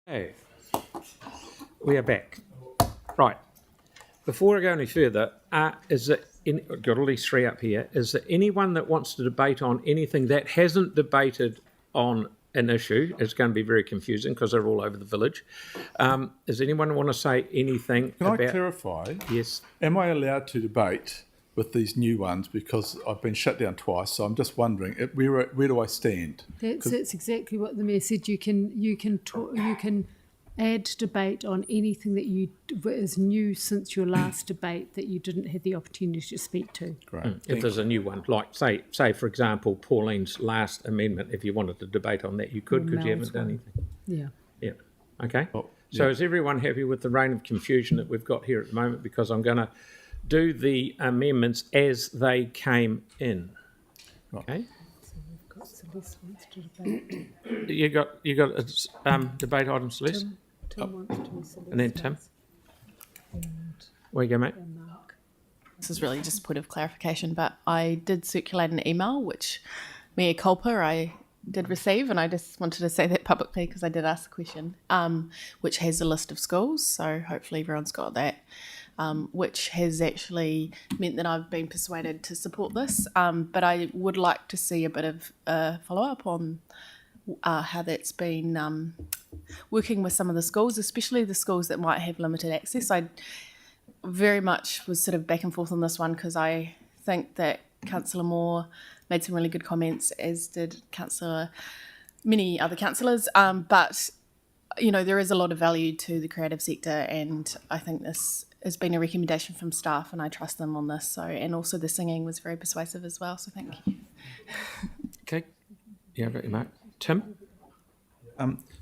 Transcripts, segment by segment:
Hey, we are back. Right. Before I go any further, got at least three up here. Is there anyone that wants to debate on anything that hasn't debated on an issue? It's going to be very confusing because they're all over the village. Does anyone want to say anything Can about... I clarify? Yes. Am I allowed to debate with these new ones? Because I've been shut down twice, so I'm just wondering, where do I stand? That's exactly what the Mayor said. You can add debate on anything that is new since your last debate that you didn't have the opportunity to speak to. Great. If there's a new one, like say for example, Pauline's last amendment, if you wanted to debate on that, you could, because you haven't done anything. Yeah. Yeah. Okay. Oh, So yeah. is everyone happy with the reign of confusion that we've got here at the moment? Because I'm going to do the amendments as they came in. Okay. So we've got Celeste wants to debate. You got debate items, Celeste? Tim wants to, Celeste And then Tim? does. And Where you go, mate? Mark. This is really just a point of clarification, but I did circulate an email, which mea culpa I did receive, and I just wanted to say that publicly because I did ask the question, which has a list of schools, so hopefully everyone's got that, which has actually meant that I've been persuaded to support this, but I would like to see a bit of follow-up on how that's been working with some of the schools, especially the schools that might have limited access. I very much was sort of back and forth on this one because I think that Councillor Moore made some really good comments, as did many other councillors. But, there is a lot of value to the creative sector, and I think this has been a recommendation from staff, and I trust them on this. So, and also the singing was very persuasive as well, so thank you. Okay. Yeah, I've got you, mate. Tim?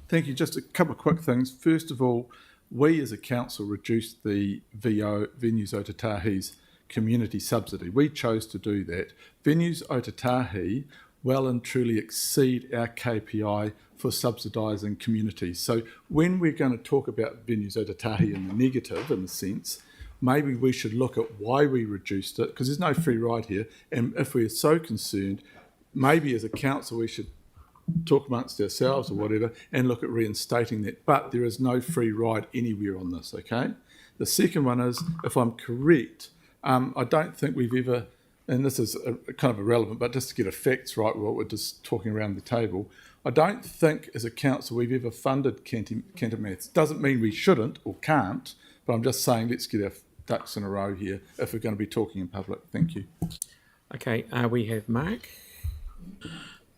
Thank you. Just a couple of quick things. First of all, we as a council reduced the Venues Otatahi's community subsidy. We chose to do that. Venues Otatahi well and truly exceed our KPI for subsidising communities. So when we're going to talk about Venues Otatahi in the negative, in a sense, maybe we should look at why we reduced it, because there's no free ride here. And if we're so concerned, maybe as a council we should talk amongst ourselves or whatever and look at reinstating that. But there is no free ride anywhere on this, okay? The second one is, if I'm correct, I don't think we've ever, and this is kind of irrelevant, but just to get a facts right, what we're just talking around the table, I don't think as a council we've ever funded Cantor Maths. Doesn't mean we shouldn't or can't, but I'm just saying let's get our ducks in a row here if we're going to be talking in public. Thank you. Okay, we have Mark.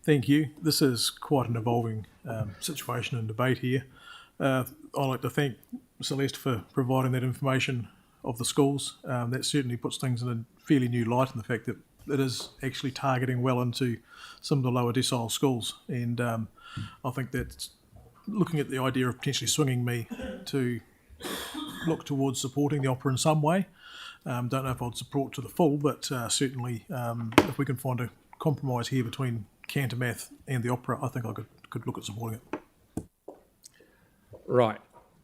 Thank you. This is quite an evolving situation and debate here. I'd like to thank Celeste for providing that information of the schools. That certainly puts things in a fairly new light, in the fact that it is actually targeting well into some of the lower decile schools. And I think that's looking at the idea of potentially swinging me to look towards supporting the opera in some way. Don't know if I'd support to the full, but certainly if we can find a compromise here between Cantor Math and the opera, I think I could look at supporting it. Right.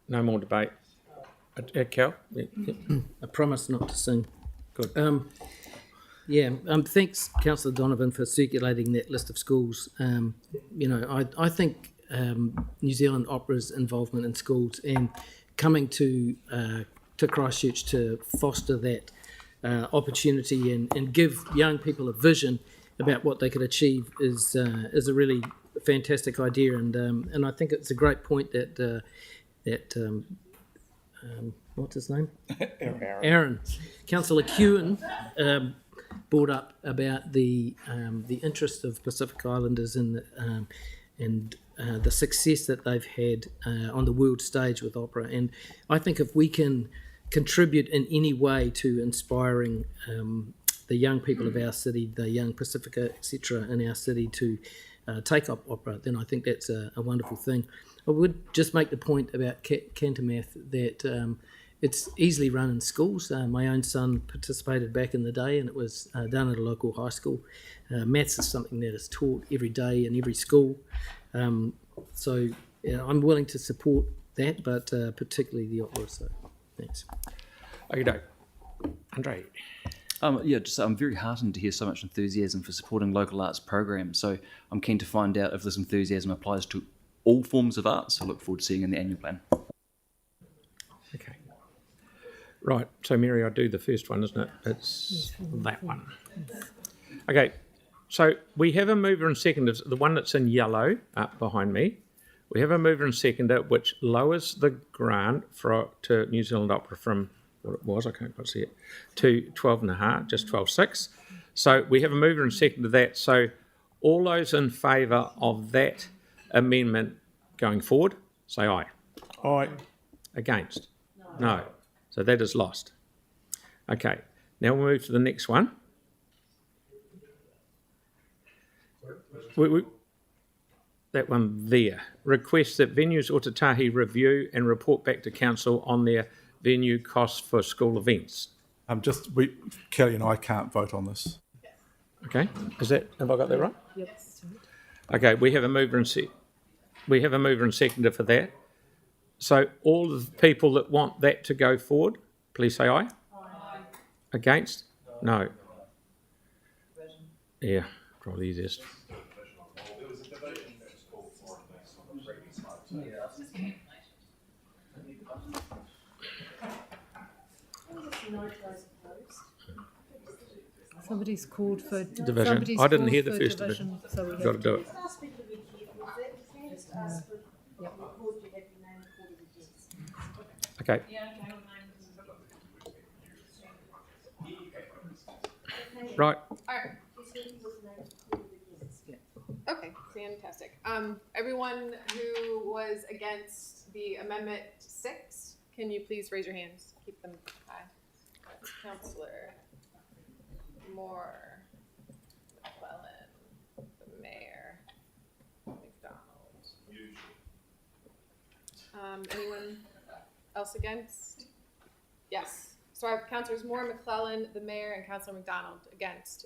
No more debate. Cal? I promise not to sing. Good. Thanks, Councillor Donovan, for circulating that list of schools. I think New Zealand Opera's involvement in schools and coming to Christchurch to foster that opportunity and give young people a vision about what they could achieve is a really fantastic idea, and I think it's a great point that what's his name? Aaron. Councillor Kewen brought up about the interest of Pacific Islanders and the success that they've had on the world stage with opera. And I think if we can contribute in any way to inspiring the young people of our city, the young Pacifica, etc., in our city to take up opera, then I think that's a wonderful thing. I would just make the point about Cantor Math that it's easily run in schools. My own son participated back in the day, and it was done at a local high school. Maths is something that is taught every day in every school. So I'm willing to support that, but particularly the opera. So thanks. Okay, Andre. I'm very heartened to hear so much enthusiasm for supporting local arts programs. So I'm keen to find out if this enthusiasm applies to all forms of art, so look forward to seeing in the annual plan. Okay. Right, so Mary, I do the first one, isn't it? It's that one. Okay, so we have a mover and seconder, the one that's in yellow up behind me. We have a mover and seconder which lowers the grant to New Zealand Opera from what it was, I can't quite see it, to 12.5, just 12.6. So we have a mover and seconder that. So all those in favour of that amendment going forward, say aye. Aye. Against? No. So that is lost. Okay, now we'll move to the next one. That one there. Request that Venues Otatahi review and report back to council on their venue costs for school events. Kelly and I can't vote on this. Okay, have I got that right? Yep. Okay, we have a mover and seconder for that. So all of the people that want that to go forward, please say aye. Aye. Against? No. Yeah, probably easiest. Somebody's called for Division. somebody's I didn't called hear the for first division. So we Got to have do it. Okay. Right. Alright. Okay, fantastic. Everyone who was against the amendment 6, can you please raise your hands? Keep them high. Councillor Moore, McClellan, the Mayor, McDonald. Anyone else against? Yes. So I have Councillors Moore, McClellan, the Mayor, and Councillor McDonald against.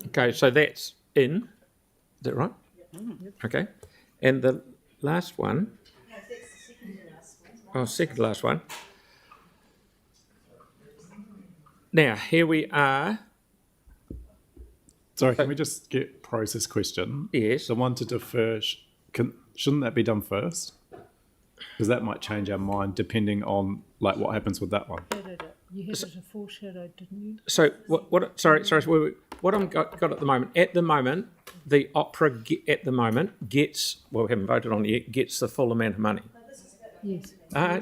Okay, so that's in. Is that right? Okay. And the last one. Oh, second to last one. Now, here we are. Sorry, can we just get process question? Yes. The one to defer, shouldn't that be done first? Because that might change our mind depending on like what happens with that one. you had it a foreshadowed, didn't you? So sorry, what I'm got at the moment, the opera gets, well, we haven't voted on it yet, gets the full amount of money. Yes. Yeah.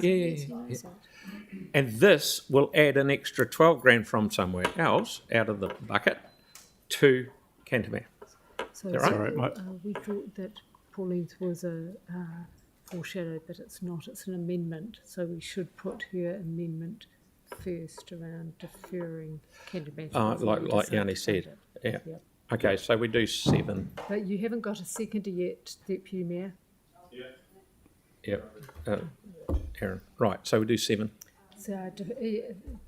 And this will add an extra 12 grand from somewhere else out of the bucket to Canterbury. So Is that right? Sorry, we thought that Pauline's was a foreshadowed, but it's not. It's an amendment. So we should put her amendment first around deferring Canterbury. Like Yanni said. Yeah. Yep. Okay, so we do 7. But you haven't got a seconder yet, Deputy Mayor. Yep. Aaron. Right, so we do 7. So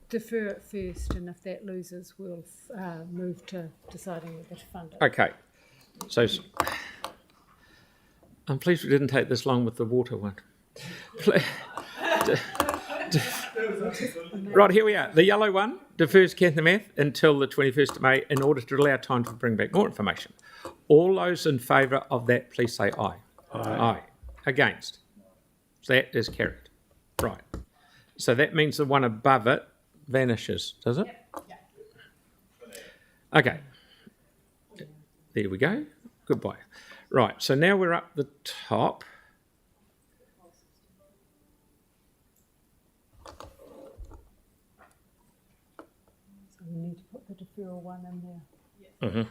defer it first, and if that loses, we'll move to deciding whether to fund it. Okay. So I'm pleased we didn't take this long with the water one. Right, here we are. The yellow one defers Canterbury until the 21st of May in order to allow time to bring back more information. All those in favour of that, please say aye. Aye. Against? So that is carried. Right. So that means the one above it vanishes, does it? Okay. There we go. Goodbye. Right, so now we're up the top. So we need to put the deferral one in there. Mm-hmm.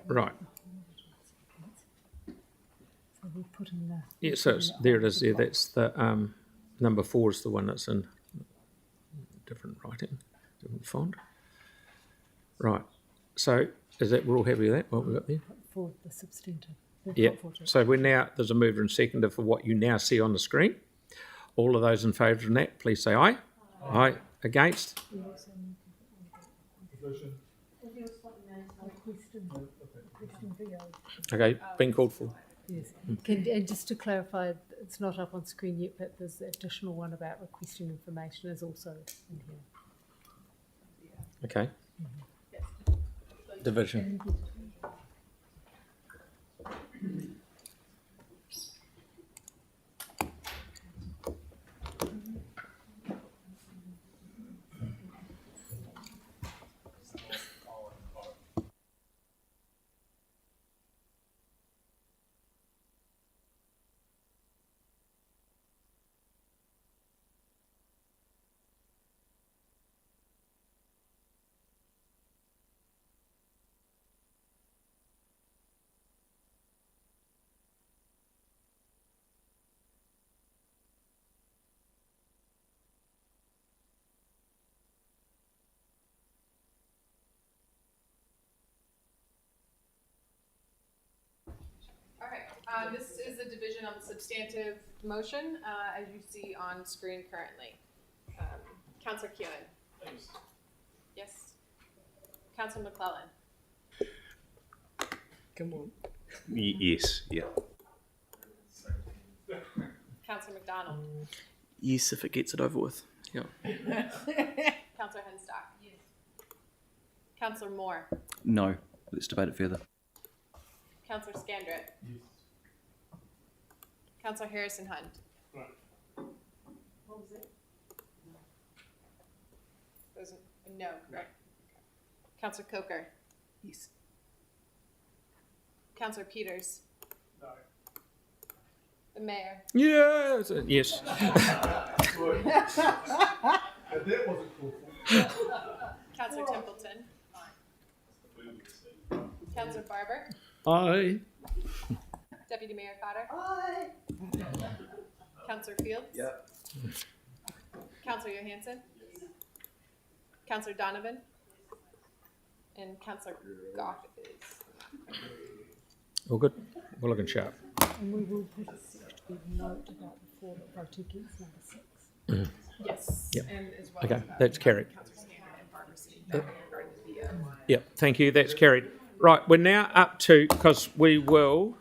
Right. So we put in the. Yeah, so there it is there. That's the number 4 is the one that's in writing, different font. Right, so is that, we're all happy with that, what we've got there? For the substantive. Yeah, so we're now, there's a mover and seconder for what you now see on the screen. All of those in favour of that, please say aye. Aye. Against? Okay, been called for. Yes. And just to clarify, it's not up on screen yet, but there's the additional one about requesting information is also in here. Okay. Division. Okay, this is a division on the substantive motion, as you see on screen currently. Councillor Kewen. Yes. Councillor McClellan. Come on. Yes, yeah. Councillor McDonald. Yes, if it gets it over with. Yeah. Councillor Henstock. Yes. Councillor Moore. No. Let's debate it further. Councillor Scandrett. Yes. Councillor Harrison Hunt. Right. What was it? It was a no, correct? Councillor Coker. Yes. Councillor Peters. No. The mayor. Yes. Yes. Councillor Templeton. Councillor Barber. Aye. Deputy Mayor Cotter. Aye. Councillor Fields. Yep. Councillor Johansson. Yes. Councillor Donovan. And Councillor Goff is. All good? We're looking sharp. And we will put a separate note about the four that vote against number 6. Yes. Yep. And as well Okay, as that's carried. Councillor Scandrett and Barbara City regarding the Yep, thank you, that's carried. Right, we're now up to, because we're going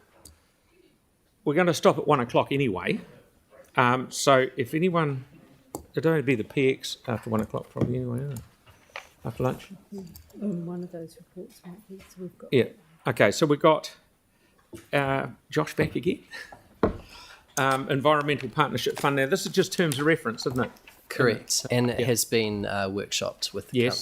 to stop at 1 o'clock anyway. So if anyone, it'd only be the PX after 1 o'clock probably anyway, isn't it? After lunch? One of those reports might be, so we've got. Yeah, okay, so we've got Josh back again. Environmental Partnership Fund. Now, this is just terms of reference, isn't it? Correct, and it has been workshopped with the Yes.